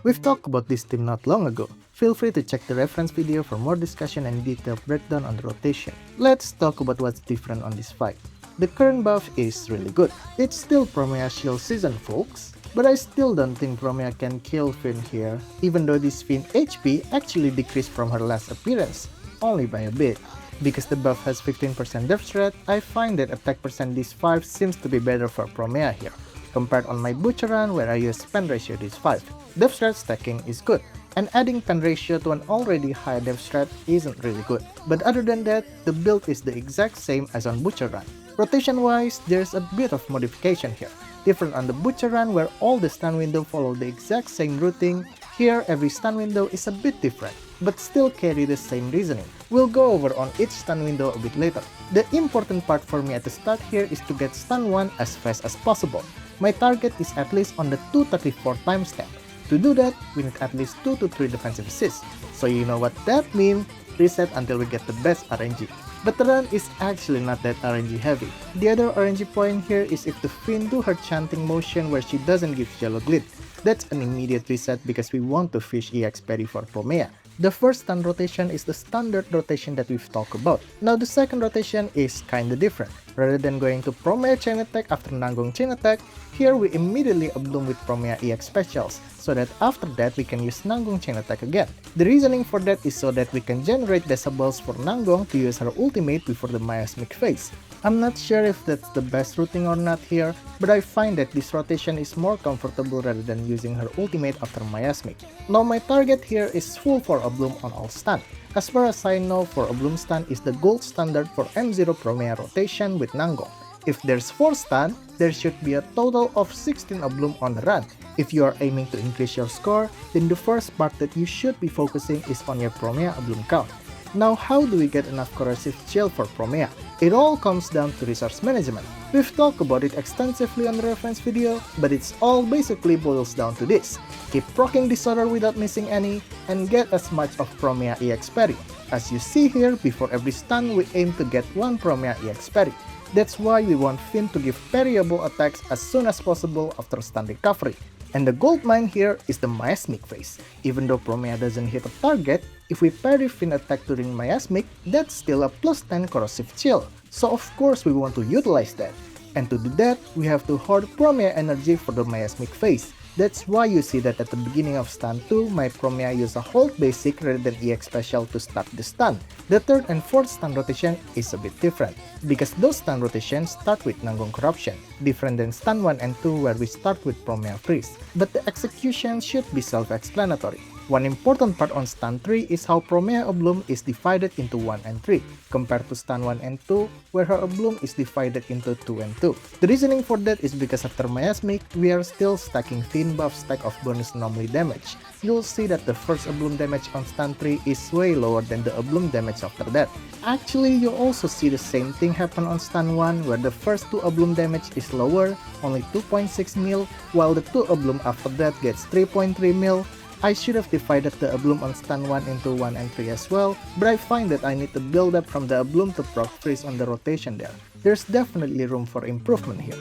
We've talked about this team not long ago. Feel free to check the reference video for more discussion and detailed breakdown on the rotation. Let's talk about what's different on this fight. The current buff is really good. It's still Promeia shield season folks, but I still don't think Promeia can kill Finn here, even though this Finn HP actually decreased from her last appearance, only by a bit. Because the buff has 15% def threat, I find that attack percent this 5 seems to be better for Promeia here, compared on my Butcher run where I use pen ratio this 5. Def threat stacking is good, and adding pen ratio to an already high def threat isn't really good. But other than that, the build is the exact same as on Butcher run. Rotation wise, there's a bit of modification here. Different on the Butcher run where all the stun window follow the exact same routing, here every stun window is a bit different, but still carry the same reasoning. We'll go over on each stun window a bit later. The important part for me at the start here is to get stun 1 as fast as possible. My target is at least on the 234 timestamp. To do that, we need at least 2 to 3 defensive assists. So you know what that means, reset until we get the best RNG. But the run is actually not that RNG heavy. The other RNG point here is if the Finn do her chanting motion where she doesn't give yellow glint. That's an immediate reset because we want to fish EX Parry for Promeia. The first stun rotation is the standard rotation that we've talked about. Now the second rotation is kinda different. Rather than going to Promeia chain attack after Nanggong chain attack, here we immediately upbloom with Promeia EX specials, so that after that we can use Nanggong chain attack again. The reasoning for that is so that we can generate disables for Nanggong to use her ultimate before the miasmic phase. I'm not sure if that's the best routing or not here, but I find that this rotation is more comfortable rather than using her ultimate after miasmic. Now my target here is full for Bloom on all stun. As far as I know, for Bloom stun is the gold standard for M0 Promeia rotation with Nanggong. If there's 4 stun, there should be a total of 16 Bloom on the run. If you are aiming to increase your score, then the first part that you should be focusing is on your Promeia Bloom count. Now how do we get enough corrosive chill for Promeia? It all comes down to resource management. We've talked about it extensively on the reference video, but it's all basically boils down to this. Keep proccing Disorder without missing any, and get as much of Promeia EX Parry. As you see here, before every stun we aim to get 1 Promeia EX Parry. That's why we want Finn to give parryable attacks as soon as possible after stun recovery. And the gold mine here is the miasmic phase. Even though Promeia doesn't hit a target, if we parry Finn attack during miasmic, that's still a plus 10 corrosive chill. So of course we want to utilize that. And to do that, we have to hoard Promeia energy for the miasmic phase. That's why you see that at the beginning of stun 2, my Promeia use a hold basic rather than EX special to start the stun. The third and fourth stun rotation is a bit different, because those stun rotations start with Nanggong Corruption, different than stun 1 and 2 where we start with Promeia Freeze. But the execution should be self-explanatory. One important part on stun 3 is how Promeia Bloom is divided into 1 and 3, compared to stun 1 and 2, where her Bloom is divided into 2 and 2. The reasoning for that is because after miasmic, we are still stacking thin buff stack of bonus anomaly damage. You'll see that the first Bloom damage on stun 3 is way lower than the Bloom damage after that. Actually, you also see the same thing happen on stun 1, where the first 2 Bloom damage is lower, only 2.6 mil, while the 2 Bloom after that gets 3.3 mil. I should have divided the Bloom on stun 1 into 1 and 3 as well, but I find that I need to build up from the Bloom to proc freeze on the rotation there. There's definitely room for improvement here.